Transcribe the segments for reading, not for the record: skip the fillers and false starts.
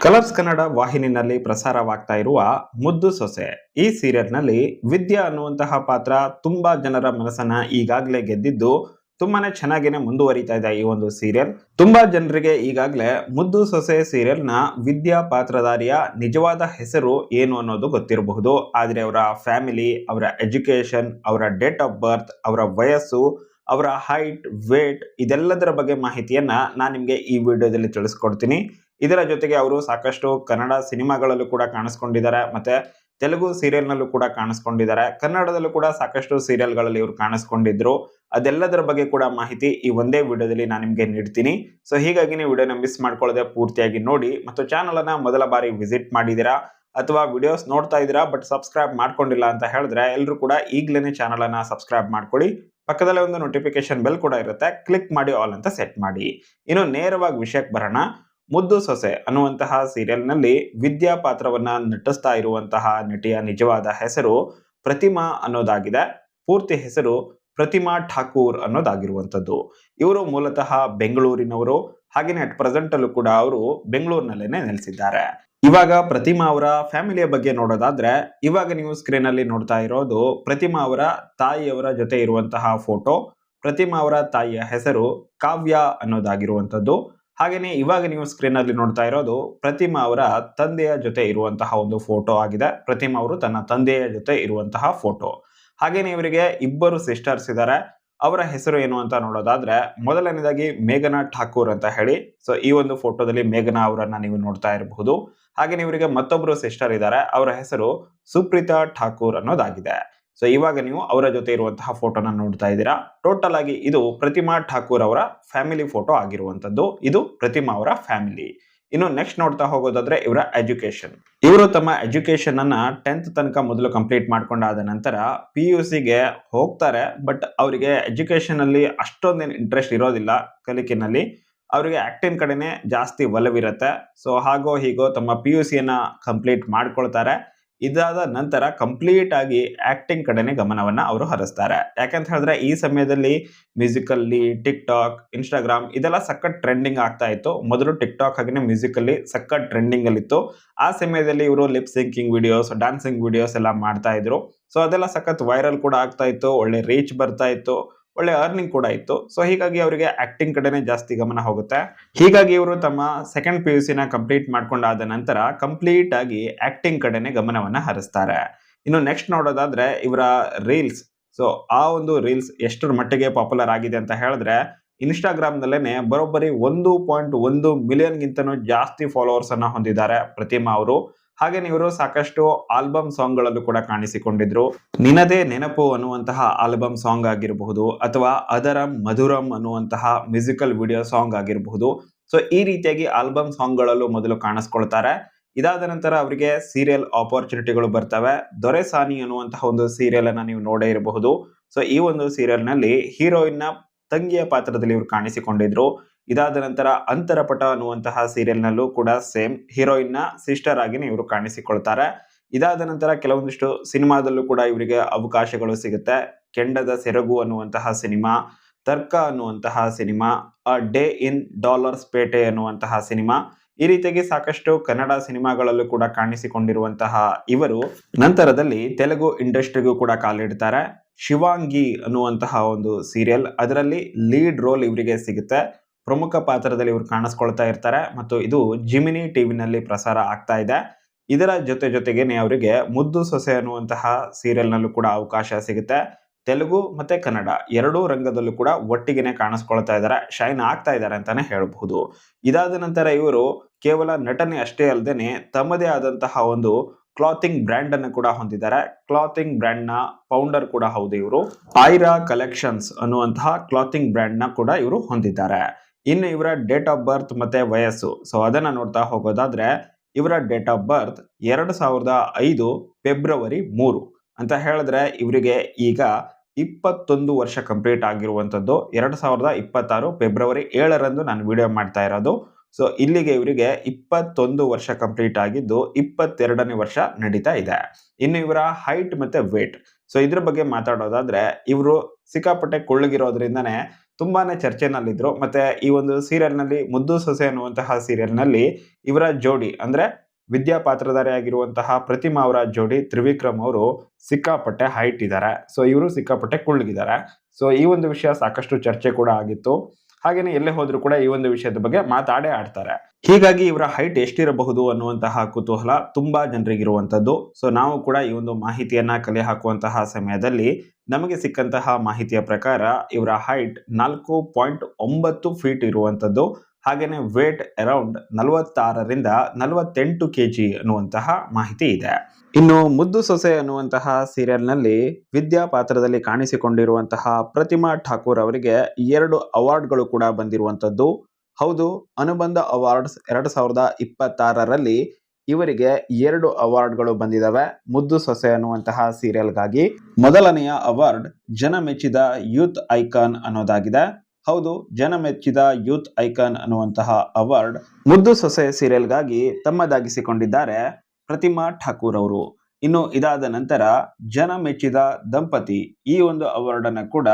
Colours Kannada ವಾಹಿನಿನಲ್ಲಿ ಪ್ರಸಾರವಾಗ್ತಾ ಇರುವ ಮುದ್ದು ಸೊಸೆ ಈ ಸೀರಿಯಲ್ನಲ್ಲಿ ವಿದ್ಯಾ ಅನ್ನುವಂತಹ ಪಾತ್ರ ತುಂಬಾ ಜನರ ಮನಸ್ಸನ್ನ ಈಗಾಗಲೇ ಗೆದ್ದಿದ್ದು ತುಂಬಾನೇ ಚೆನ್ನಾಗಿನೇ ಮುಂದುವರಿತಾ ಇದೆ ಈ ಒಂದು ಸೀರಿಯಲ್. ತುಂಬಾ ಜನರಿಗೆ ಈಗಾಗಲೇ ಮುದ್ದು ಸೊಸೆ ಸೀರಿಯಲ್ನ ವಿದ್ಯಾ ಪಾತ್ರಧಾರಿಯ ನಿಜವಾದ ಹೆಸರು ಏನು ಅನ್ನೋದು ಗೊತ್ತಿರಬಹುದು. ಆದ್ರೆ ಅವರ ಫ್ಯಾಮಿಲಿ, ಅವರ ಎಜುಕೇಶನ್, ಅವರ ಡೇಟ್ ಆಫ್ ಬರ್ತ್, ಅವರ ವಯಸ್ಸು, ಅವರ ಹೈಟ್, ವೇಟ್ ಇದೆಲ್ಲದರ ಬಗ್ಗೆ ಮಾಹಿತಿಯನ್ನ ನಾನು ನಿಮಗೆ ಈ ವಿಡಿಯೋದಲ್ಲಿ ತಿಳಿಸ್ಕೊಡ್ತೀನಿ. ಇದರ ಜೊತೆಗೆ ಅವರು ಸಾಕಷ್ಟು ಕನ್ನಡ ಸಿನಿಮಾಗಳಲ್ಲೂ ಕೂಡ ಕಾಣಿಸ್ಕೊಂಡಿದ್ದಾರೆ, ಮತ್ತೆ ತೆಲುಗು ಸೀರಿಯಲ್ ನಲ್ಲೂ ಕೂಡ ಕಾಣಿಸ್ಕೊಂಡಿದ್ದಾರೆ, ಕನ್ನಡದಲ್ಲೂ ಕೂಡ ಸಾಕಷ್ಟು ಸೀರಿಯಲ್ಗಳಲ್ಲಿ ಇವರು ಕಾಣಿಸ್ಕೊಂಡಿದ್ರು. ಅದೆಲ್ಲದರ ಬಗ್ಗೆ ಕೂಡ ಮಾಹಿತಿ ಈ ಒಂದೇ ವಿಡಿಯೋದಲ್ಲಿ ನಾನು ನಿಮಗೆ ನೀಡ್ತೀನಿ. ಸೊ ಹೀಗಾಗಿ ನೀವು ವಿಡಿಯೋನ ಮಿಸ್ ಮಾಡ್ಕೊಳ್ಳದೆ ಪೂರ್ತಿಯಾಗಿ ನೋಡಿ, ಮತ್ತು ಚಾನಲ್ ಅನ್ನ ಮೊದಲ ಬಾರಿ ವಿಸಿಟ್ ಮಾಡಿದೀರಾ ಅಥವಾ ವಿಡಿಯೋಸ್ ನೋಡ್ತಾ ಇದ್ದೀರಾ ಬಟ್ ಸಬ್ಸ್ಕ್ರೈಬ್ ಮಾಡ್ಕೊಂಡಿಲ್ಲ ಅಂತ ಹೇಳಿದ್ರೆ ಎಲ್ಲರೂ ಕೂಡ ಈಗಲೇ ಚಾನಲ್ ಅನ್ನ ಸಬ್ಸ್ಕ್ರೈಬ್ ಮಾಡ್ಕೊಳ್ಳಿ. ಪಕ್ಕದಲ್ಲೇ ಒಂದು ನೋಟಿಫಿಕೇಶನ್ ಬೆಲ್ ಕೂಡ ಇರುತ್ತೆ, ಕ್ಲಿಕ್ ಮಾಡಿ ಆಲ್ ಅಂತ ಸೆಟ್ ಮಾಡಿ. ಇನ್ನು ನೇರವಾಗಿ ವಿಷಯಕ್ಕೆ ಬರೋಣ. ಮುದ್ದು ಸೊಸೆ ಅನ್ನುವಂತಹ ಸೀರಿಯಲ್ ನಲ್ಲಿ ವಿದ್ಯಾ ಪಾತ್ರವನ್ನ ನಟಿಸ್ತಾ ಇರುವಂತಹ ನಟಿಯ ನಿಜವಾದ ಹೆಸರು ಪ್ರತಿಮಾ ಅನ್ನೋದಾಗಿದೆ. ಪೂರ್ತಿ ಹೆಸರು ಪ್ರತಿಮಾ ಠಾಕೂರ್ ಅನ್ನೋದಾಗಿರುವಂತದ್ದು. ಇವರು ಮೂಲತಃ ಬೆಂಗಳೂರಿನವರು, ಹಾಗೇನೆ ಅಟ್ ಪ್ರೆಸೆಂಟ್ ಅಲ್ಲೂ ಕೂಡ ಅವರು ಬೆಂಗಳೂರಿನಲ್ಲೇನೆ ನೆಲೆಸಿದ್ದಾರೆ. ಇವಾಗ ಪ್ರತಿಮಾ ಅವರ ಫ್ಯಾಮಿಲಿಯ ಬಗ್ಗೆ ನೋಡೋದಾದ್ರೆ, ಇವಾಗ ನೀವು ಸ್ಕ್ರೀನ್ ಅಲ್ಲಿ ನೋಡ್ತಾ ಇರೋದು ಪ್ರತಿಮಾ ಅವರ ತಾಯಿಯವರ ಜೊತೆ ಇರುವಂತಹ ಫೋಟೋ. ಪ್ರತಿಮಾ ಅವರ ತಾಯಿಯ ಹೆಸರು ಕಾವ್ಯ ಅನ್ನೋದಾಗಿರುವಂತದ್ದು. ಹಾಗೇನೆ ಇವಾಗ ನೀವು ಸ್ಕ್ರೀನ್ ಅಲ್ಲಿ ನೋಡ್ತಾ ಇರೋದು ಪ್ರತಿಮಾ ಅವರ ತಂದೆಯ ಜೊತೆ ಇರುವಂತಹ ಒಂದು ಫೋಟೋ ಆಗಿದೆ. ಪ್ರತಿಮಾ ಅವರು ತನ್ನ ತಂದೆಯ ಜೊತೆ ಇರುವಂತಹ ಫೋಟೋ. ಹಾಗೇನೆ ಇವರಿಗೆ ಇಬ್ಬರು ಸಿಸ್ಟರ್ಸ್ ಇದ್ದಾರೆ. ಅವರ ಹೆಸರು ಏನು ಅಂತ ನೋಡೋದಾದ್ರೆ, ಮೊದಲನೇದಾಗಿ ಮೇಘನಾ ಠಾಕೂರ್ ಅಂತ ಹೇಳಿ. ಸೊ ಈ ಒಂದು ಫೋಟೋದಲ್ಲಿ ಮೇಘನಾ ಅವರನ್ನ ನೀವು ನೋಡ್ತಾ ಇರಬಹುದು. ಹಾಗೆ ಇವರಿಗೆ ಮತ್ತೊಬ್ಬರು ಸಿಸ್ಟರ್ ಇದ್ದಾರೆ, ಅವರ ಹೆಸರು ಸುಪ್ರೀತಾ ಠಾಕೂರ್ ಅನ್ನೋದಾಗಿದೆ. ಸೊ ಇವಾಗ ನೀವು ಅವರ ಜೊತೆ ಇರುವಂತಹ ಫೋಟೋನ ನೋಡ್ತಾ ಇದ್ದೀರಾ. ಟೋಟಲ್ ಆಗಿ ಇದು ಪ್ರತಿಮಾ ಠಾಕೂರ್ ಅವರ ಫ್ಯಾಮಿಲಿ ಫೋಟೋ ಆಗಿರುವಂತದ್ದು. ಇದು ಪ್ರತಿಮಾ ಅವರ ಫ್ಯಾಮಿಲಿ. ಇನ್ನು ನೆಕ್ಸ್ಟ್ ನೋಡ್ತಾ ಹೋಗೋದಾದ್ರೆ ಇವರ ಎಜುಕೇಶನ್. ಇವರು ತಮ್ಮ ಎಜುಕೇಶನ್ ಅನ್ನ 10th ತನಕ ಮೊದಲು ಕಂಪ್ಲೀಟ್ ಮಾಡ್ಕೊಂಡಾದ ನಂತರ PUC ಗೆ ಹೋಗ್ತಾರೆ. ಬಟ್ ಅವರಿಗೆ ಎಜುಕೇಶನ್ ಅಲ್ಲಿ ಅಷ್ಟೊಂದೇನು ಇಂಟ್ರೆಸ್ಟ್ ಇರೋದಿಲ್ಲ ಕಲಿಕೆನಲ್ಲಿ. ಅವರಿಗೆ ಆಕ್ಟಿಂಗ್ ಕಡೆನೆ ಜಾಸ್ತಿ ಒಲವಿರುತ್ತೆ. ಸೊ ಹಾಗೋ ಹೀಗೋ ತಮ್ಮ PUC ಯನ್ನ ಕಂಪ್ಲೀಟ್ ಮಾಡ್ಕೊಳ್ತಾರೆ. ಇದಾದ ನಂತರ ಕಂಪ್ಲೀಟ್ ಆಗಿ ಆಕ್ಟಿಂಗ್ ಕಡೆನೆ ಗಮನವನ್ನ ಅವರು ಹರಿಸ್ತಾರೆ. ಯಾಕಂತ ಹೇಳಿದ್ರೆ ಈ ಸಮಯದಲ್ಲಿ ಮ್ಯೂಸಿಕಲ್ಲಿ ಟಿಕ್ ಟಾಕ್, ಇನ್ಸ್ಟಾಗ್ರಾಮ್ ಇದೆಲ್ಲ ಸಖತ್ ಟ್ರೆಂಡಿಂಗ್ ಆಗ್ತಾ ಇತ್ತು. ಮೊದಲು ಟಿಕ್ ಟಾಕ್ ಹಾಗೆ ಮ್ಯೂಸಿಕಲ್ಲಿ ಸಖತ್ ಟ್ರೆಂಡಿಂಗ್ ಅಲ್ಲಿ ಇತ್ತು. ಆ ಸಮಯದಲ್ಲಿ ಇವರು lip sinking videos, dancing videos ಎಲ್ಲ ಮಾಡ್ತಾ ಇದ್ರು. ಸೊ ಅದೆಲ್ಲ ಸಖತ್ ವೈರಲ್ ಕೂಡ ಆಗ್ತಾ ಇತ್ತು, ಒಳ್ಳೆ ರೀಚ್ ಬರ್ತಾ ಇತ್ತು, ಒಳ್ಳೆ ಅರ್ನಿಂಗ್ ಕೂಡ ಇತ್ತು. ಸೊ ಹೀಗಾಗಿ ಅವರಿಗೆ ಆಕ್ಟಿಂಗ್ ಕಡೆನೆ ಜಾಸ್ತಿ ಗಮನ ಹೋಗುತ್ತೆ. ಹೀಗಾಗಿ ಇವರು ತಮ್ಮ ಸೆಕೆಂಡ್ PUC ನ ಕಂಪ್ಲೀಟ್ ಮಾಡ್ಕೊಂಡಾದ ನಂತರ ಕಂಪ್ಲೀಟ್ ಆಗಿ ಆಕ್ಟಿಂಗ್ ಕಡೆನೆ ಗಮನವನ್ನ ಹರಿಸ್ತಾರೆ. ಇನ್ನು ನೆಕ್ಸ್ಟ್ ನೋಡೋದಾದ್ರೆ ಇವರ ರೀಲ್ಸ್. ಸೊ ಆ ಒಂದು ರೀಲ್ಸ್ ಎಷ್ಟರ ಮಟ್ಟಿಗೆ ಪಾಪ್ಯುಲರ್ ಆಗಿದೆ ಅಂತ ಹೇಳಿದ್ರೆ, ಇನ್ಸ್ಟಾಗ್ರಾಮ್ ನಲ್ಲೇನೆ ಬರೋಬ್ಬರಿ 1.1 ಮಿಲಿಯನ್ ಗಿಂತನೂ ಜಾಸ್ತಿ ಫಾಲೋವರ್ಸ್ ಅನ್ನ ಹೊಂದಿದ್ದಾರೆ ಪ್ರತಿಮಾ ಅವರು. ಹಾಗೆ ಇವರು ಸಾಕಷ್ಟು ಆಲ್ಬಮ್ ಸಾಂಗ್ ಗಳಲ್ಲೂ ಕೂಡ ಕಾಣಿಸಿಕೊಂಡಿದ್ರು. ನಿನದೇ ನೆನಪು ಅನ್ನುವಂತಹ ಆಲ್ಬಮ್ ಸಾಂಗ್ ಆಗಿರಬಹುದು, ಅಥವಾ ಅದರಂ ಮಧುರಂ ಅನ್ನುವಂತಹ ಮ್ಯೂಸಿಕಲ್ ವಿಡಿಯೋ ಸಾಂಗ್ ಆಗಿರಬಹುದು. ಸೊ ಈ ರೀತಿಯಾಗಿ ಆಲ್ಬಮ್ ಸಾಂಗ್ ಗಳಲ್ಲೂ ಮೊದಲು ಕಾಣಿಸ್ಕೊಳ್ತಾರೆ. ಇದಾದ ನಂತರ ಅವರಿಗೆ ಸೀರಿಯಲ್ ಆಪರ್ಚುನಿಟಿಗಳು ಬರ್ತವೆ. ದೊರೆಸಾನಿ ಅನ್ನುವಂತಹ ಒಂದು ಸೀರಿಯಲ್ ಅನ್ನ ನೀವು ನೋಡೇ ಇರಬಹುದು. ಸೊ ಈ ಒಂದು ಸೀರಿಯಲ್ ನಲ್ಲಿ ಹೀರೋಯಿನ್ ನ ತಂಗಿಯ ಪಾತ್ರದಲ್ಲಿ ಇವರು ಕಾಣಿಸಿಕೊಂಡಿದ್ರು. ಇದಾದ ನಂತರ ಅಂತರಪಟ ಅನ್ನುವಂತಹ ಸೀರಿಯಲ್ ನಲ್ಲೂ ಕೂಡ ಸೇಮ್ ಹೀರೋಯಿನ್ ನ ಸಿಸ್ಟರ್ ಆಗಿ ಇವರು ಕಾಣಿಸಿಕೊಳ್ತಾರೆ. ಇದಾದ ನಂತರ ಕೆಲವೊಂದಿಷ್ಟು ಸಿನಿಮಾದಲ್ಲೂ ಕೂಡ ಇವರಿಗೆ ಅವಕಾಶಗಳು ಸಿಗುತ್ತೆ. ಕೆಂಡದ ಸೆರಗು ಅನ್ನುವಂತಹ ಸಿನಿಮಾ, ತರ್ಕ ಅನ್ನುವಂತಹ cinema, a day in dollars ಪೇಟೆ ಅನ್ನುವಂತಹ ಸಿನಿಮಾ, ಈ ರೀತಿಯಾಗಿ ಸಾಕಷ್ಟು ಕನ್ನಡ ಸಿನಿಮಾಗಳಲ್ಲೂ ಕೂಡ ಕಾಣಿಸಿಕೊಂಡಿರುವಂತಹ ಇವರು ನಂತರದಲ್ಲಿ ತೆಲುಗು ಇಂಡಸ್ಟ್ರಿಗೂ ಕೂಡ ಕಾಲಿಡ್ತಾರೆ. ಶಿವಾಂಗಿ ಅನ್ನುವಂತಹ ಒಂದು ಸೀರಿಯಲ್, ಅದರಲ್ಲಿ ಲೀಡ್ ರೋಲ್ ಇವರಿಗೆ ಸಿಗುತ್ತೆ. ಪ್ರಮುಖ ಪಾತ್ರದಲ್ಲಿ ಇವರು ಕಾಣಿಸ್ಕೊಳ್ತಾ ಇರ್ತಾರೆ, ಮತ್ತು ಇದು ಜಿಮಿನಿ ಟಿವಿನಲ್ಲಿ ಪ್ರಸಾರ ಆಗ್ತಾ ಇದೆ. ಇದರ ಜೊತೆಗೇನೆ ಅವರಿಗೆ ಮುದ್ದು ಸೊಸೆ ಅನ್ನುವಂತಹ ಸೀರಿಯಲ್ ನಲ್ಲೂ ಕೂಡ ಅವಕಾಶ ಸಿಗುತ್ತೆ. ತೆಲುಗು ಮತ್ತೆ ಕನ್ನಡ ಎರಡೂ ರಂಗದಲ್ಲೂ ಕೂಡ ಒಟ್ಟಿಗೆನೆ ಕಾಣಿಸ್ಕೊಳ್ತಾ ಇದ್ದಾರೆ, ಶೈನ್ ಆಗ್ತಾ ಇದ್ದಾರೆ ಅಂತಾನೆ ಹೇಳಬಹುದು. ಇದಾದ ನಂತರ ಇವರು ಕೇವಲ ನಟನೆ ಅಷ್ಟೇ ಅಲ್ಲದೆ ತಮ್ಮದೇ ಆದಂತಹ ಒಂದು ಕ್ಲಾತಿಂಗ್ ಬ್ರ್ಯಾಂಡ್ ಅನ್ನು ಕೂಡ ಹೊಂದಿದ್ದಾರೆ. ಕ್ಲಾತಿಂಗ್ ಬ್ರ್ಯಾಂಡ್ ನ ಫೌಂಡರ್ ಕೂಡ ಹೌದು ಇವರು. ಐರಾ ಕಲೆಕ್ಷನ್ಸ್ ಅನ್ನುವಂತಹ ಕ್ಲಾತಿಂಗ್ ಬ್ರ್ಯಾಂಡ್ ನ ಕೂಡ ಇವರು ಹೊಂದಿದ್ದಾರೆ. ಇನ್ನು ಇವರ ಡೇಟ್ ಆಫ್ ಬರ್ತ್ ಮತ್ತೆ ವಯಸ್ಸು, ಸೊ ಅದನ್ನ ನೋಡ್ತಾ ಹೋಗೋದಾದ್ರೆ, ಇವರ ಡೇಟ್ ಆಫ್ ಬರ್ತ್ 2005 ಫೆಬ್ರವರಿ 3 ಅಂತ ಹೇಳಿದ್ರೆ ಇವರಿಗೆ ಈಗ 21 ವರ್ಷ ಕಂಪ್ಲೀಟ್ ಆಗಿರುವಂತದ್ದು. 2026 ಫೆಬ್ರವರಿ 7ರಂದು ನಾನು ವಿಡಿಯೋ ಮಾಡ್ತಾ ಇರೋದು. ಸೊ ಇಲ್ಲಿಗೆ ಇವರಿಗೆ 21 ವರ್ಷ ಕಂಪ್ಲೀಟ್ ಆಗಿದ್ದು 22ನೇ ವರ್ಷ ನಡೀತಾ ಇದೆ. ಇನ್ನು ಇವರ ಹೈಟ್ ಮತ್ತೆ ವೇಟ್, ಸೊ ಇದ್ರ ಬಗ್ಗೆ ಮಾತಾಡೋದಾದ್ರೆ, ಇವರು ಸಿಕ್ಕಾಪಟ್ಟೆ ಕುಳ್ಳಗಿರೋದ್ರಿಂದನೇ ತುಂಬಾನೇ ಚರ್ಚೆನಲ್ಲಿದ್ರು. ಮತ್ತೆ ಈ ಒಂದು ಸೀರಿಯಲ್ ನಲ್ಲಿ ಮುದ್ದು ಸೊಸೆ ಅನ್ನುವಂತಹ ಸೀರಿಯಲ್ ನಲ್ಲಿ ಇವರ ಜೋಡಿ ಅಂದ್ರೆ ವಿದ್ಯಾ ಪಾತ್ರಧಾರಿ ಆಗಿರುವಂತಹ ಪ್ರತಿಮಾ ಅವರ ಜೋಡಿ ತ್ರಿವಿಕ್ರಮ್ ಅವರು ಸಿಕ್ಕಾಪಟ್ಟೆ ಹೈಟ್ ಇದ್ದಾರೆ. ಸೊ ಇವರು ಸಿಕ್ಕಾಪಟ್ಟೆ ಕುಳ್ಳಗಿದ್ದಾರೆ. ಸೊ ಈ ಒಂದು ವಿಷಯ ಸಾಕಷ್ಟು ಚರ್ಚೆ ಕೂಡ ಆಗಿತ್ತು. ಹಾಗೇನೆ ಎಲ್ಲೇ ಹೋದ್ರು ಕೂಡ ಈ ಒಂದು ವಿಷಯದ ಬಗ್ಗೆ ಮಾತಾಡೇ ಆಡ್ತಾರೆ. ಹೀಗಾಗಿ ಇವರ ಹೈಟ್ ಎಷ್ಟಿರಬಹುದು ಅನ್ನುವಂತಹ ಕುತೂಹಲ ತುಂಬಾ ಜನರಿಗಿರುವಂತದ್ದು. ಸೊ ನಾವು ಕೂಡ ಈ ಒಂದು ಮಾಹಿತಿಯನ್ನ ಕಲೆ ಹಾಕುವಂತಹ ಸಮಯದಲ್ಲಿ ನಮಗೆ ಸಿಕ್ಕಂತಹ ಮಾಹಿತಿಯ ಪ್ರಕಾರ ಇವರ ಹೈಟ್ 4.9 ಫೀಟ್ ಇರುವಂತದ್ದು. ಹಾಗೇನೆ ವೇಟ್ ಅರೌಂಡ್ 46ರಿಂದ 48 ಕೆಜಿ ಅನ್ನುವಂತಹ ಮಾಹಿತಿ ಇದೆ. ಇನ್ನು ಮುದ್ದು ಸೊಸೆ ಅನ್ನುವಂತಹ ಸೀರಿಯಲ್ ನಲ್ಲಿ ವಿದ್ಯಾ ಪಾತ್ರದಲ್ಲಿ ಕಾಣಿಸಿಕೊಂಡಿರುವಂತಹ ಪ್ರತಿಮಾ ಠಾಕೂರ್ ಅವರಿಗೆ 2 ಅವಾರ್ಡ್ಗಳು ಕೂಡ ಬಂದಿರುವಂತದ್ದು. ಹೌದು, ಅನುಬಂಧ ಅವಾರ್ಡ್ಸ್ 2026ರಲ್ಲಿ ಇವರಿಗೆ 2 ಅವಾರ್ಡ್ಗಳು ಬಂದಿದಾವೆ ಮುದ್ದು ಸೊಸೆ ಅನ್ನುವಂತಹ ಸೀರಿಯಲ್ಗಾಗಿ. ಮೊದಲನೆಯ ಅವಾರ್ಡ್ ಜನಮೆಚ್ಚಿದ ಯೂತ್ ಐಕಾನ್ ಅನ್ನೋದಾಗಿದೆ. ಹೌದು, ಜನಮೆಚ್ಚಿದ ಯೂತ್ ಐಕಾನ್ ಅನ್ನುವಂತಹ ಅವಾರ್ಡ್ ಮುದ್ದು ಸೊಸೆ ಸೀರಿಯಲ್ಗಾಗಿ ತಮ್ಮದಾಗಿಸಿಕೊಂಡಿದ್ದಾರೆ ಪ್ರತಿಮಾ ಠಾಕೂರ್ ಅವರು. ಇನ್ನು ಇದಾದ ನಂತರ ಜನಮೆಚ್ಚಿದ ದಂಪತಿ ಈ ಒಂದು ಅವಾರ್ಡ್ ಅನ್ನು ಕೂಡ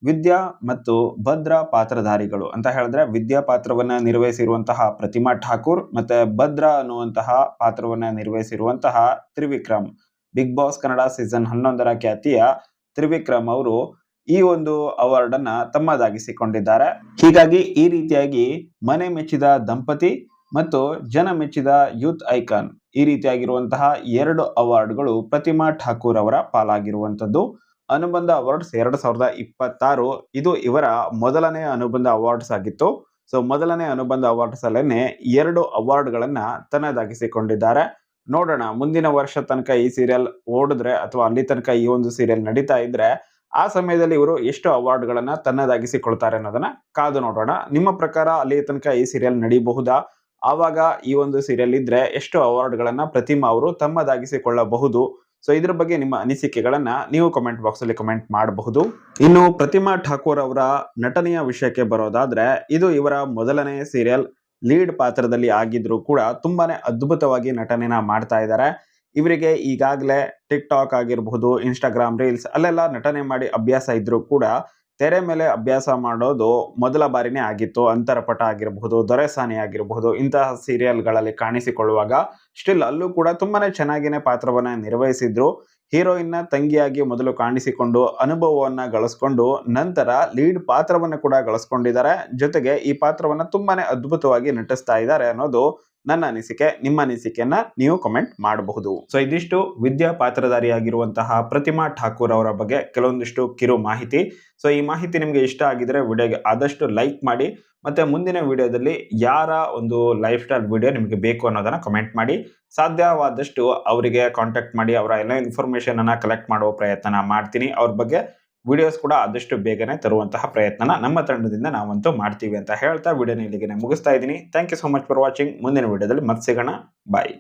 ವಿದ್ಯಾ ಮತ್ತು ಭದ್ರಾ ಪಾತ್ರಧಾರಿಗಳು ಅಂತ ಹೇಳಿದ್ರೆ ವಿದ್ಯಾ ಪಾತ್ರವನ್ನ ನಿರ್ವಹಿಸಿರುವಂತಹ ಪ್ರತಿಮಾ ಠಾಕೂರ್ ಮತ್ತೆ ಭದ್ರಾ ಅನ್ನುವಂತಹ ಪಾತ್ರವನ್ನ ನಿರ್ವಹಿಸಿರುವಂತಹ Trivikram, Bigg Boss Kannada season 11ರ ಖ್ಯಾತಿಯ ತ್ರಿವಿಕ್ರಮ್ ಅವರು ಈ ಒಂದು ಅವಾರ್ಡ್ ಅನ್ನ ತಮ್ಮದಾಗಿಸಿಕೊಂಡಿದ್ದಾರೆ. ಹೀಗಾಗಿ ಈ ರೀತಿಯಾಗಿ ಮನೆ ಮೆಚ್ಚಿದ ದಂಪತಿ ಮತ್ತು ಜನ ಮೆಚ್ಚಿದ ಯೂತ್ ಐಕಾನ್ ಈ ರೀತಿಯಾಗಿರುವಂತಹ 2 ಅವಾರ್ಡ್ಗಳು ಪ್ರತಿಮಾ ಠಾಕೂರ್ ಅವರ ಪಾಲಾಗಿರುವಂತದ್ದು. ಅನುಬಂಧ ಅವಾರ್ಡ್ಸ್ 2026 ಇದು ಇವರ ಮೊದಲನೇ ಅನುಬಂಧ ಅವಾರ್ಡ್ಸ್ ಆಗಿತ್ತು. ಸೊ ಮೊದಲನೇ ಅನುಬಂಧ ಅವಾರ್ಡ್ಸ್ ಅಲ್ಲೇನೆ 2 ಅವಾರ್ಡ್ಗಳನ್ನ ತನ್ನದಾಗಿಸಿಕೊಂಡಿದ್ದಾರೆ. ನೋಡೋಣ ಮುಂದಿನ ವರ್ಷ ತನಕ ಈ ಸೀರಿಯಲ್ ಓಡಿದ್ರೆ ಅಥವಾ ಅಲ್ಲಿ ತನಕ ಈ ಒಂದು ಸೀರಿಯಲ್ ನಡೀತಾ ಇದ್ರೆ ಆ ಸಮಯದಲ್ಲಿ ಇವರು ಎಷ್ಟು ಅವಾರ್ಡ್ಗಳನ್ನ ತನ್ನದಾಗಿಸಿಕೊಳ್ತಾರೆ ಅನ್ನೋದನ್ನ ಕಾದು ನೋಡೋಣ. ನಿಮ್ಮ ಪ್ರಕಾರ ಅಲ್ಲಿ ತನಕ ಈ ಸೀರಿಯಲ್ ನಡೀಬಹುದಾ? ಆವಾಗ ಈ ಒಂದು ಸೀರಿಯಲ್ ಇದ್ರೆ ಎಷ್ಟು ಅವಾರ್ಡ್ಗಳನ್ನ ಪ್ರತಿಮಾ ಅವರು ತಮ್ಮದಾಗಿಸಿಕೊಳ್ಳಬಹುದು? ಸೊ ಇದ್ರ ಬಗ್ಗೆ ನಿಮ್ಮ ಅನಿಸಿಕೆಗಳನ್ನ ನೀವು ಕಮೆಂಟ್ ಬಾಕ್ಸ್ ಅಲ್ಲಿ ಕಮೆಂಟ್ ಮಾಡಬಹುದು. ಇನ್ನು ಪ್ರತಿಮಾ ಠಾಕೂರ್ ಅವರ ನಟನೆಯ ವಿಷಯಕ್ಕೆ ಬರೋದಾದ್ರೆ ಇದು ಇವರ ಮೊದಲನೇ ಸೀರಿಯಲ್. ಲೀಡ್ ಪಾತ್ರದಲ್ಲಿ ಆಗಿದ್ರು ಕೂಡ ತುಂಬಾನೇ ಅದ್ಭುತವಾಗಿ ನಟನೆನ ಮಾಡ್ತಾ ಇದ್ದಾರೆ. ಇವರಿಗೆ ಈಗಾಗಲೇ ಟಿಕ್ ಟಾಕ್ ಆಗಿರಬಹುದು, ಇನ್ಸ್ಟಾಗ್ರಾಮ್ ರೀಲ್ಸ್ ಅಲ್ಲೆಲ್ಲ ನಟನೆ ಮಾಡಿ ಅಭ್ಯಾಸ ಇದ್ರೂ ಕೂಡ ತೆರೆ ಮೇಲೆ ಅಭ್ಯಾಸ ಮಾಡೋದು ಮೊದಲ ಬಾರಿನೇ ಆಗಿತ್ತು. ಅಂತರಪಟ ಆಗಿರಬಹುದು, ದೊರೆಸಾನಿ ಆಗಿರಬಹುದು, ಇಂತಹ ಸೀರಿಯಲ್ಗಳಲ್ಲಿ ಕಾಣಿಸಿಕೊಳ್ಳುವಾಗ ಸ್ಟಿಲ್ ಅಲ್ಲೂ ಕೂಡ ತುಂಬಾನೇ ಚೆನ್ನಾಗಿನೇ ಪಾತ್ರವನ್ನ ನಿರ್ವಹಿಸಿದ್ರು. ಹೀರೋಯಿನ್ ನ ತಂಗಿಯಾಗಿ ಮೊದಲು ಕಾಣಿಸಿಕೊಂಡು ಅನುಭವವನ್ನ ಗಳಿಸ್ಕೊಂಡು ನಂತರ ಲೀಡ್ ಪಾತ್ರವನ್ನ ಕೂಡ ಗಳಿಸ್ಕೊಂಡಿದ್ದಾರೆ. ಜೊತೆಗೆ ಈ ಪಾತ್ರವನ್ನ ತುಂಬಾನೇ ಅದ್ಭುತವಾಗಿ ನಟಿಸ್ತಾ ಇದ್ದಾರೆ ಅನ್ನೋದು ನನ್ನ ಅನಿಸಿಕೆ. ನಿಮ್ಮ ಅನಿಸಿಕೆಯನ್ನ ನೀವು ಕಮೆಂಟ್ ಮಾಡಬಹುದು. ಸೊ ಇದಿಷ್ಟು ವಿದ್ಯಾ ಪಾತ್ರಧಾರಿಯಾಗಿರುವಂತಹ ಪ್ರತಿಮಾ ಠಾಕೂರ್ ಅವರ ಬಗ್ಗೆ ಕೆಲವೊಂದಿಷ್ಟು ಕಿರು ಮಾಹಿತಿ. ಸೊ ಈ ಮಾಹಿತಿ ನಿಮಗೆ ಇಷ್ಟ ಆಗಿದ್ರೆ ವಿಡಿಯೋಗೆ ಆದಷ್ಟು ಲೈಕ್ ಮಾಡಿ. ಮತ್ತೆ ಮುಂದಿನ ವಿಡಿಯೋದಲ್ಲಿ ಯಾರ ಒಂದು ಲೈಫ್ ಸ್ಟೈಲ್ ವಿಡಿಯೋ ನಿಮಗೆ ಬೇಕು ಅನ್ನೋದನ್ನ ಕಮೆಂಟ್ ಮಾಡಿ. ಸಾಧ್ಯವಾದಷ್ಟು ಅವರಿಗೆ ಕಾಂಟ್ಯಾಕ್ಟ್ ಮಾಡಿ ಅವರ ಎಲ್ಲ ಇನ್ಫಾರ್ಮೇಶನ್ ಅನ್ನ ಕಲೆಕ್ಟ್ ಮಾಡುವ ಪ್ರಯತ್ನ ಮಾಡ್ತೀನಿ. ಅವ್ರ ಬಗ್ಗೆ ವಿಡಿಯೋಸ್ ಕೂಡ ಆದಷ್ಟು ಬೇಗನೆ ತರುವಂತಹ ಪ್ರಯತ್ನ ನಮ್ಮ ತಂಡದಿಂದ ನಾವಂತೂ ಮಾಡ್ತೀವಿ ಅಂತ ಹೇಳ್ತಾ ವಿಡಿಯೋನ ಇಲ್ಲಿಗೆ ಮುಗಿಸ್ತಾ ಇದ್ದೀನಿ. Thank you so much for watching. ಮುಂದಿನ ವಿಡಿಯೋದಲ್ಲಿ ಮತ್ತೆ ಸಿಗೋಣ. ಬಾಯ್.